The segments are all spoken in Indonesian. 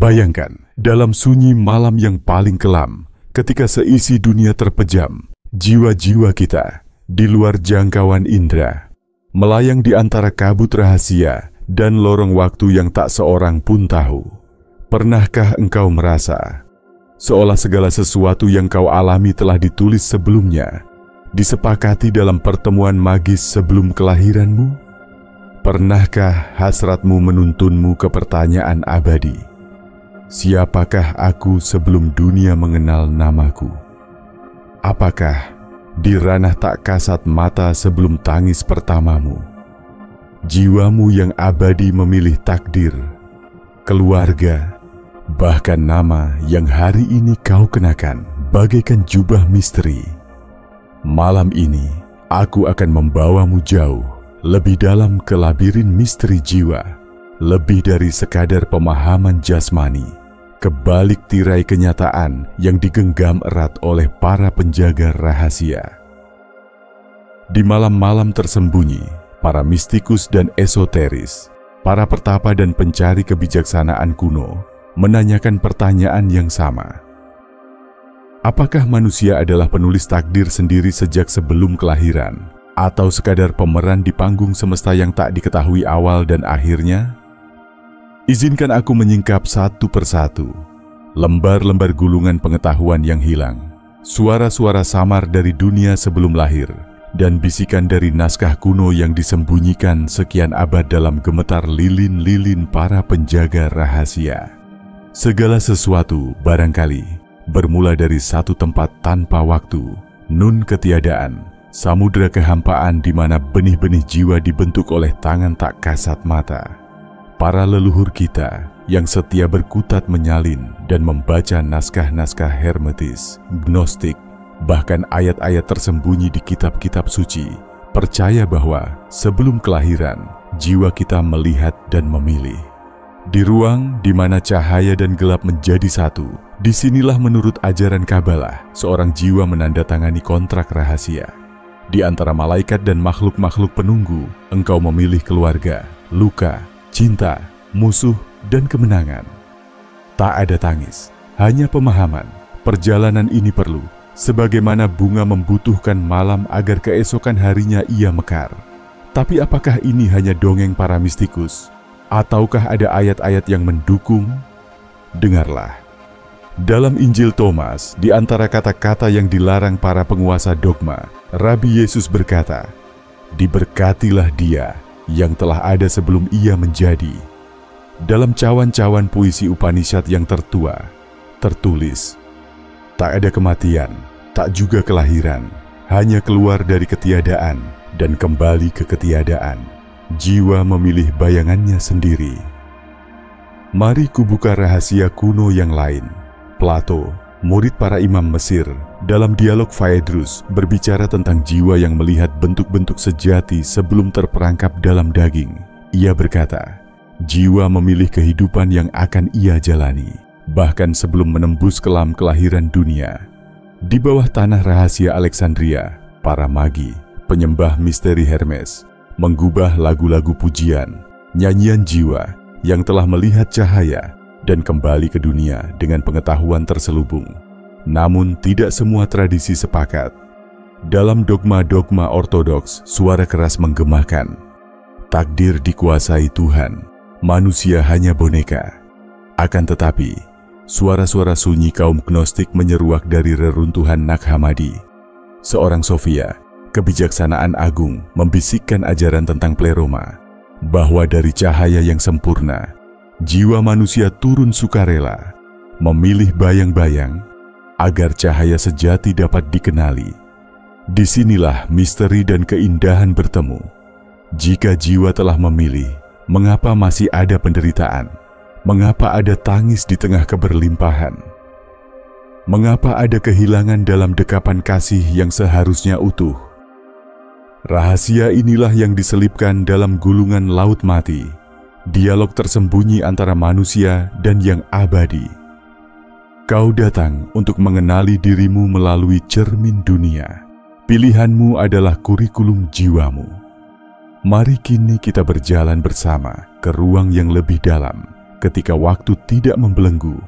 Bayangkan, dalam sunyi malam yang paling kelam, ketika seisi dunia terpejam, jiwa-jiwa kita di luar jangkauan indera, melayang di antara kabut rahasia dan lorong waktu yang tak seorang pun tahu. Pernahkah engkau merasa seolah segala sesuatu yang kau alami telah ditulis sebelumnya, disepakati dalam pertemuan magis sebelum kelahiranmu? Pernahkah hasratmu menuntunmu ke pertanyaan abadi? Siapakah aku sebelum dunia mengenal namaku? Apakah di ranah tak kasat mata sebelum tangis pertamamu? Jiwamu yang abadi memilih takdir, keluarga, bahkan nama yang hari ini kau kenakan bagaikan jubah misteri. Malam ini, aku akan membawamu jauh, lebih dalam ke labirin misteri jiwa, lebih dari sekadar pemahaman jasmani, kebalik tirai kenyataan yang digenggam erat oleh para penjaga rahasia. Di malam-malam tersembunyi, para mistikus dan esoteris, para pertapa dan pencari kebijaksanaan kuno, menanyakan pertanyaan yang sama. Apakah manusia adalah penulis takdir sendiri sejak sebelum kelahiran, atau sekadar pemeran di panggung semesta yang tak diketahui awal dan akhirnya? Izinkan aku menyingkap satu persatu lembar-lembar gulungan pengetahuan yang hilang, suara-suara samar dari dunia sebelum lahir, dan bisikan dari naskah kuno yang disembunyikan sekian abad dalam gemetar lilin-lilin para penjaga rahasia. Segala sesuatu barangkali bermula dari satu tempat tanpa waktu, nun ketiadaan, samudera kehampaan di mana benih-benih jiwa dibentuk oleh tangan tak kasat mata. Para leluhur kita yang setia berkutat menyalin dan membaca naskah-naskah hermetis, gnostik, bahkan ayat-ayat tersembunyi di kitab-kitab suci, percaya bahwa sebelum kelahiran, jiwa kita melihat dan memilih. Di ruang di mana cahaya dan gelap menjadi satu, disinilah menurut ajaran Kabalah, seorang jiwa menandatangani kontrak rahasia. Di antara malaikat dan makhluk-makhluk penunggu, engkau memilih keluarga, luka, cinta, musuh, dan kemenangan. Tak ada tangis, hanya pemahaman. Perjalanan ini perlu, sebagaimana bunga membutuhkan malam agar keesokan harinya ia mekar. Tapi apakah ini hanya dongeng para mistikus? Ataukah ada ayat-ayat yang mendukung? Dengarlah. Dalam Injil Thomas, di antara kata-kata yang dilarang para penguasa dogma, Rabi Yesus berkata, "Diberkatilah dia yang telah ada sebelum ia menjadi." Dalam cawan-cawan puisi Upanishad yang tertua, tertulis, "Tak ada kematian, tak juga kelahiran, hanya keluar dari ketiadaan dan kembali ke ketiadaan. Jiwa memilih bayangannya sendiri." Mari kubuka rahasia kuno yang lain. Plato, murid para imam Mesir, dalam dialog Phaedrus berbicara tentang jiwa yang melihat bentuk-bentuk sejati sebelum terperangkap dalam daging. Ia berkata, jiwa memilih kehidupan yang akan ia jalani, bahkan sebelum menembus kelam kelahiran dunia. Di bawah tanah rahasia Alexandria, para magi, penyembah misteri Hermes, menggubah lagu-lagu pujian, nyanyian jiwa yang telah melihat cahaya dan kembali ke dunia dengan pengetahuan terselubung. Namun tidak semua tradisi sepakat. Dalam dogma-dogma ortodoks, suara keras menggemakan. Takdir dikuasai Tuhan, manusia hanya boneka. Akan tetapi, suara-suara sunyi kaum gnostik menyeruak dari reruntuhan Nag Hammadi. Seorang Sofia, kebijaksanaan agung, membisikkan ajaran tentang pleroma, bahwa dari cahaya yang sempurna, jiwa manusia turun sukarela, memilih bayang-bayang, agar cahaya sejati dapat dikenali. Disinilah misteri dan keindahan bertemu. Jika jiwa telah memilih, mengapa masih ada penderitaan? Mengapa ada tangis di tengah keberlimpahan? Mengapa ada kehilangan dalam dekapan kasih yang seharusnya utuh? Rahasia inilah yang diselipkan dalam gulungan laut mati, dialog tersembunyi antara manusia dan yang abadi. Kau datang untuk mengenali dirimu melalui cermin dunia. Pilihanmu adalah kurikulum jiwamu. Mari kini kita berjalan bersama ke ruang yang lebih dalam, ketika waktu tidak membelenggu,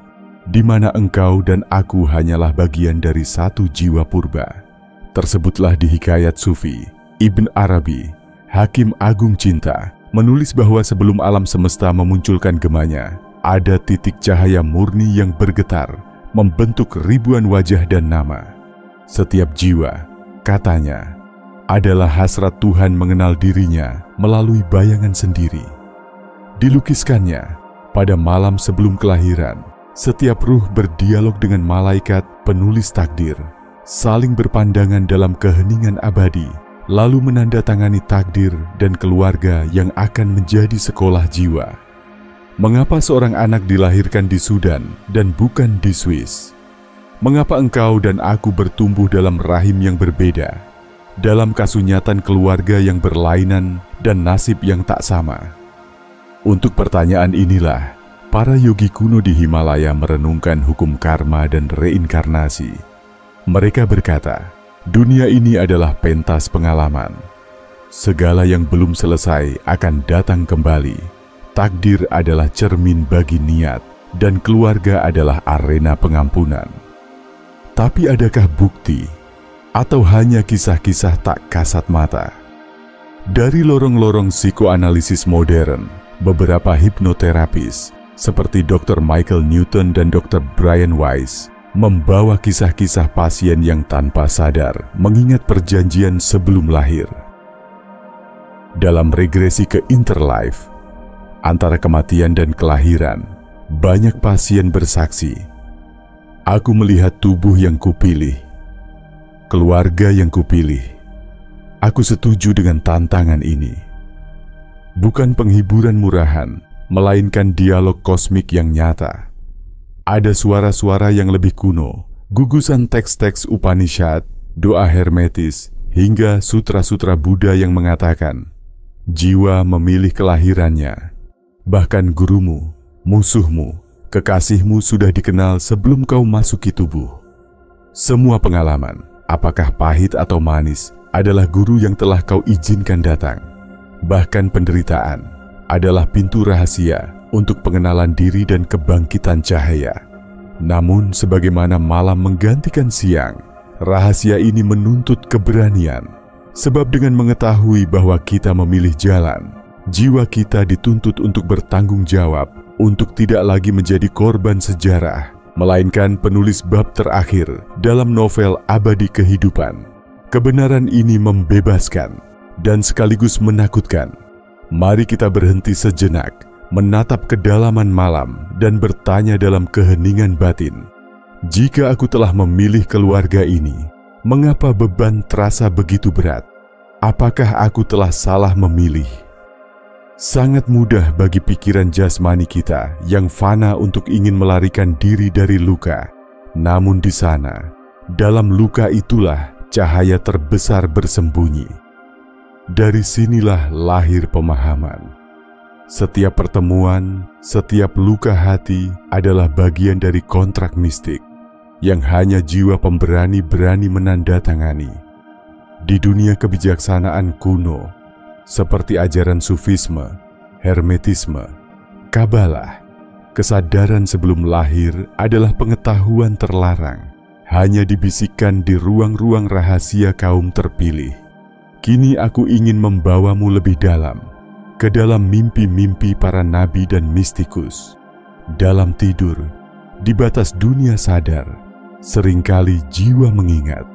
di mana engkau dan aku hanyalah bagian dari satu jiwa purba. Tersebutlah di hikayat Sufi, Ibn Arabi, Hakim Agung Cinta, menulis bahwa sebelum alam semesta memunculkan gemanya, ada titik cahaya murni yang bergetar, membentuk ribuan wajah dan nama. Setiap jiwa, katanya, adalah hasrat Tuhan mengenal dirinya melalui bayangan sendiri. Dilukiskannya, pada malam sebelum kelahiran, setiap ruh berdialog dengan malaikat penulis takdir, saling berpandangan dalam keheningan abadi, lalu menandatangani takdir dan keluarga yang akan menjadi sekolah jiwa. Mengapa seorang anak dilahirkan di Sudan dan bukan di Swiss? Mengapa engkau dan aku bertumbuh dalam rahim yang berbeda, dalam kasunyatan keluarga yang berlainan dan nasib yang tak sama? Untuk pertanyaan inilah, para yogi kuno di Himalaya merenungkan hukum karma dan reinkarnasi. Mereka berkata, dunia ini adalah pentas pengalaman. Segala yang belum selesai akan datang kembali. Takdir adalah cermin bagi niat, dan keluarga adalah arena pengampunan. Tapi adakah bukti, atau hanya kisah-kisah tak kasat mata? Dari lorong-lorong psikoanalisis modern, beberapa hipnoterapis seperti Dr. Michael Newton dan Dr. Brian Weiss membawa kisah-kisah pasien yang tanpa sadar mengingat perjanjian sebelum lahir. Dalam regresi ke interlife, antara kematian dan kelahiran, banyak pasien bersaksi, "Aku melihat tubuh yang kupilih, keluarga yang kupilih. Aku setuju dengan tantangan ini." Bukan penghiburan murahan, melainkan dialog kosmik yang nyata. Ada suara-suara yang lebih kuno, gugusan teks-teks Upanishad, doa hermetis, hingga sutra-sutra Buddha yang mengatakan, jiwa memilih kelahirannya. Bahkan gurumu, musuhmu, kekasihmu sudah dikenal sebelum kau masuki tubuh. Semua pengalaman, apakah pahit atau manis, adalah guru yang telah kau izinkan datang. Bahkan penderitaan adalah pintu rahasia untuk pengenalan diri dan kebangkitan cahaya. Namun sebagaimana malam menggantikan siang, rahasia ini menuntut keberanian. Sebab dengan mengetahui bahwa kita memilih jalan, jiwa kita dituntut untuk bertanggung jawab, untuk tidak lagi menjadi korban sejarah, melainkan penulis bab terakhir dalam novel abadi kehidupan. Kebenaran ini membebaskan dan sekaligus menakutkan. Mari kita berhenti sejenak, menatap kedalaman malam dan bertanya dalam keheningan batin. Jika aku telah memilih keluarga ini, mengapa beban terasa begitu berat? Apakah aku telah salah memilih? Sangat mudah bagi pikiran jasmani kita yang fana untuk ingin melarikan diri dari luka. Namun di sana, dalam luka itulah cahaya terbesar bersembunyi. Dari sinilah lahir pemahaman. Setiap pertemuan, setiap luka hati adalah bagian dari kontrak mistik yang hanya jiwa pemberani berani menandatangani. Di dunia kebijaksanaan kuno, seperti ajaran Sufisme, Hermetisme, Kabalah, kesadaran sebelum lahir adalah pengetahuan terlarang, hanya dibisikkan di ruang-ruang rahasia kaum terpilih. Kini aku ingin membawamu lebih dalam, ke dalam mimpi-mimpi para nabi dan mistikus. Dalam tidur, di batas dunia sadar, seringkali jiwa mengingat.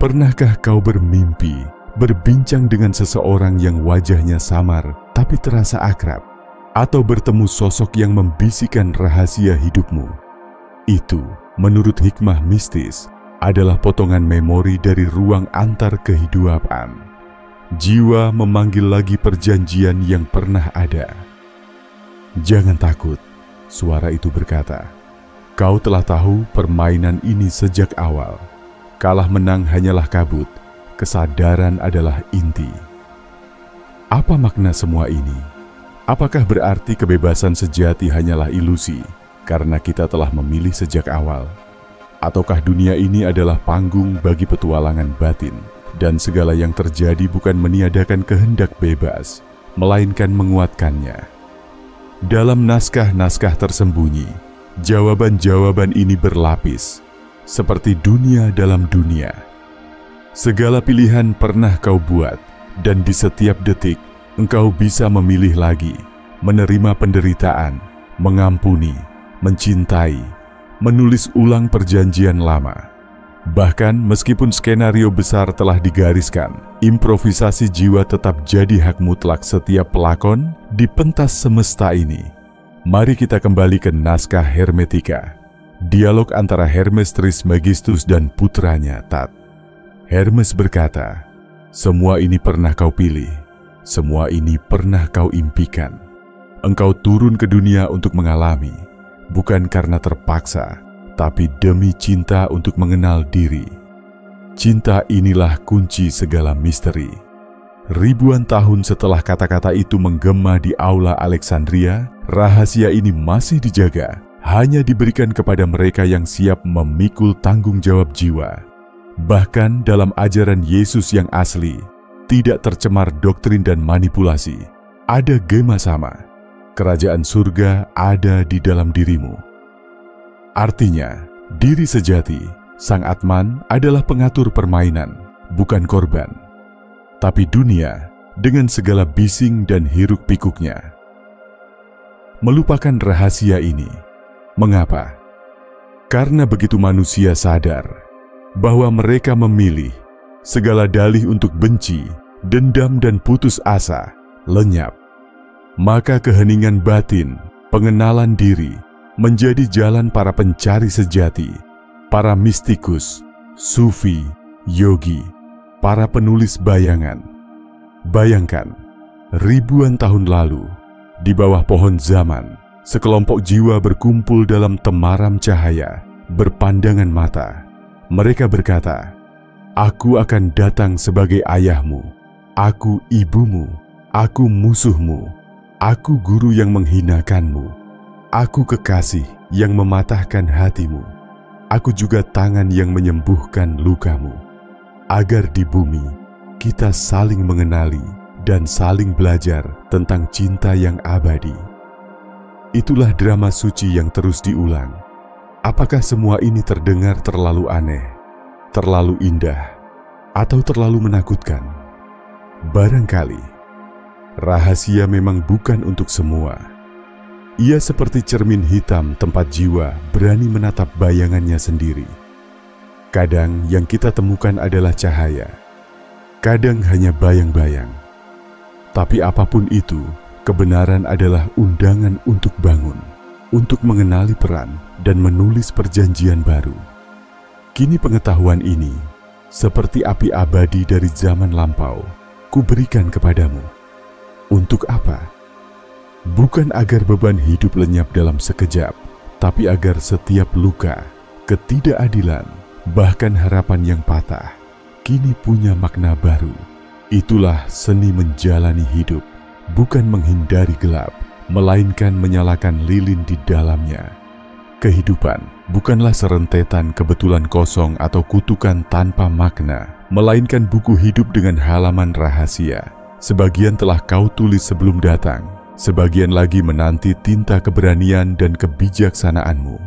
Pernahkah kau bermimpi, berbincang dengan seseorang yang wajahnya samar tapi terasa akrab? Atau bertemu sosok yang membisikkan rahasia hidupmu? Itu, menurut hikmah mistis, adalah potongan memori dari ruang antar kehidupan. Jiwa memanggil lagi perjanjian yang pernah ada. Jangan takut, suara itu berkata. Kau telah tahu permainan ini sejak awal. Kalah menang hanyalah kabut, kesadaran adalah inti. Apa makna semua ini? Apakah berarti kebebasan sejati hanyalah ilusi karena kita telah memilih sejak awal? Ataukah dunia ini adalah panggung bagi petualangan batin? Dan segala yang terjadi bukan meniadakan kehendak bebas, melainkan menguatkannya. Dalam naskah-naskah tersembunyi, jawaban-jawaban ini berlapis, seperti dunia dalam dunia. Segala pilihan pernah kau buat, dan di setiap detik engkau bisa memilih lagi, menerima penderitaan, mengampuni, mencintai, menulis ulang perjanjian lama. Bahkan meskipun skenario besar telah digariskan, improvisasi jiwa tetap jadi hak mutlak setiap pelakon di pentas semesta ini. Mari kita kembali ke naskah Hermetika, dialog antara Hermes Trismegistus dan putranya Tat. Hermes berkata, "Semua ini pernah kau pilih, semua ini pernah kau impikan. Engkau turun ke dunia untuk mengalami, bukan karena terpaksa, tapi demi cinta untuk mengenal diri. Cinta inilah kunci segala misteri." Ribuan tahun setelah kata-kata itu menggema di aula Alexandria, rahasia ini masih dijaga, hanya diberikan kepada mereka yang siap memikul tanggung jawab jiwa. Bahkan dalam ajaran Yesus yang asli, tidak tercemar doktrin dan manipulasi, ada gema sama. Kerajaan surga ada di dalam dirimu. Artinya, diri sejati, Sang Atman adalah pengatur permainan, bukan korban. Tapi dunia, dengan segala bising dan hiruk-pikuknya, melupakan rahasia ini. Mengapa? Karena begitu manusia sadar bahwa mereka memilih, segala dalih untuk benci, dendam dan putus asa lenyap. Maka keheningan batin, pengenalan diri, menjadi jalan para pencari sejati, para mistikus, sufi, yogi, para penulis bayangan. Bayangkan, ribuan tahun lalu, di bawah pohon zaman, sekelompok jiwa berkumpul dalam temaram cahaya, berpandangan mata. Mereka berkata, "Aku akan datang sebagai ayahmu, aku ibumu, aku musuhmu, aku guru yang menghinakanmu. Aku kekasih yang mematahkan hatimu. Aku juga tangan yang menyembuhkan lukamu. Agar di bumi kita saling mengenali dan saling belajar tentang cinta yang abadi." Itulah drama suci yang terus diulang. Apakah semua ini terdengar terlalu aneh, terlalu indah, atau terlalu menakutkan? Barangkali rahasia memang bukan untuk semua. Ia seperti cermin hitam tempat jiwa berani menatap bayangannya sendiri. Kadang yang kita temukan adalah cahaya, kadang hanya bayang-bayang. Tapi apapun itu, kebenaran adalah undangan untuk bangun, untuk mengenali peran dan menulis perjanjian baru. Kini pengetahuan ini, seperti api abadi dari zaman lampau, kuberikan kepadamu. Untuk apa? Bukan agar beban hidup lenyap dalam sekejap, tapi agar setiap luka, ketidakadilan, bahkan harapan yang patah, kini punya makna baru. Itulah seni menjalani hidup, bukan menghindari gelap, melainkan menyalakan lilin di dalamnya. Kehidupan bukanlah serentetan kebetulan kosong atau kutukan tanpa makna, melainkan buku hidup dengan halaman rahasia. Sebagian telah kau tulis sebelum datang, sebagian lagi menanti tinta keberanian dan kebijaksanaanmu.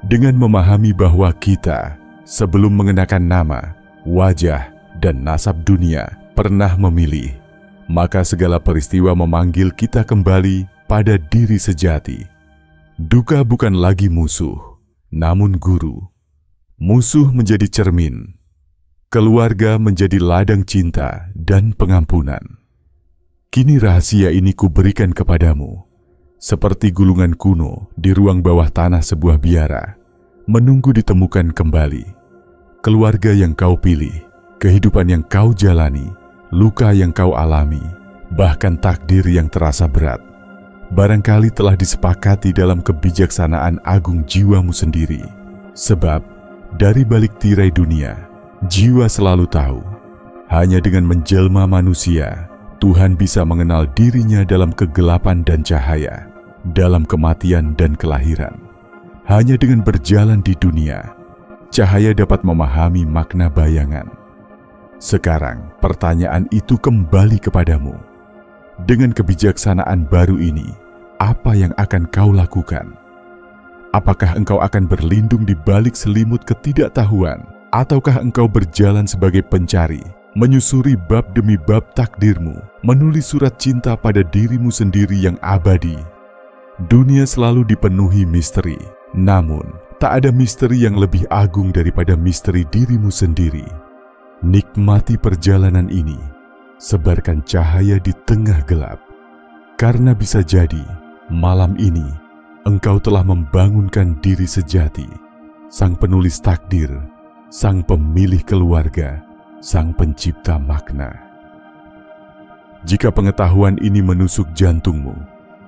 Dengan memahami bahwa kita, sebelum mengenakan nama, wajah, dan nasab dunia, pernah memilih, maka segala peristiwa memanggil kita kembali pada diri sejati. Duka bukan lagi musuh, namun guru. Musuh menjadi cermin, keluarga menjadi ladang cinta dan pengampunan. Kini rahasia ini kuberikan kepadamu, seperti gulungan kuno di ruang bawah tanah sebuah biara, menunggu ditemukan kembali. Keluarga yang kau pilih, kehidupan yang kau jalani, luka yang kau alami, bahkan takdir yang terasa berat, barangkali telah disepakati dalam kebijaksanaan agung jiwamu sendiri. Sebab, dari balik tirai dunia, jiwa selalu tahu, hanya dengan menjelma manusia, Tuhan bisa mengenal dirinya dalam kegelapan dan cahaya, dalam kematian dan kelahiran. Hanya dengan berjalan di dunia, cahaya dapat memahami makna bayangan. Sekarang, pertanyaan itu kembali kepadamu. Dengan kebijaksanaan baru ini, apa yang akan kau lakukan? Apakah engkau akan berlindung di balik selimut ketidaktahuan, ataukah engkau berjalan sebagai pencari, menyusuri bab demi bab takdirmu, menulis surat cinta pada dirimu sendiri yang abadi? Dunia selalu dipenuhi misteri, namun tak ada misteri yang lebih agung daripada misteri dirimu sendiri. Nikmati perjalanan ini, sebarkan cahaya di tengah gelap, karena bisa jadi malam ini engkau telah membangunkan diri sejati, sang penulis takdir, sang pemilih keluarga, sang pencipta makna. Jika pengetahuan ini menusuk jantungmu,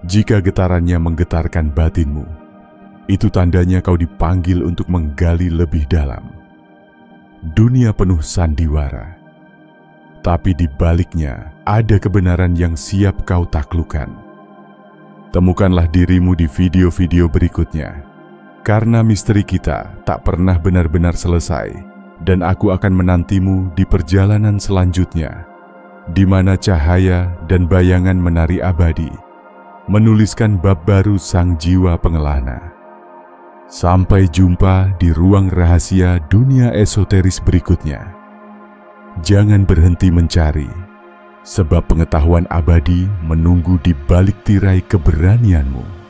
jika getarannya menggetarkan batinmu, itu tandanya kau dipanggil untuk menggali lebih dalam. Dunia penuh sandiwara, tapi di baliknya ada kebenaran yang siap kau taklukkan. Temukanlah dirimu di video-video berikutnya, karena misteri kita tak pernah benar-benar selesai, dan aku akan menantimu di perjalanan selanjutnya, di mana cahaya dan bayangan menari abadi, menuliskan bab baru sang jiwa pengelana. Sampai jumpa di ruang rahasia dunia esoteris berikutnya. Jangan berhenti mencari, sebab pengetahuan abadi menunggu di balik tirai keberanianmu.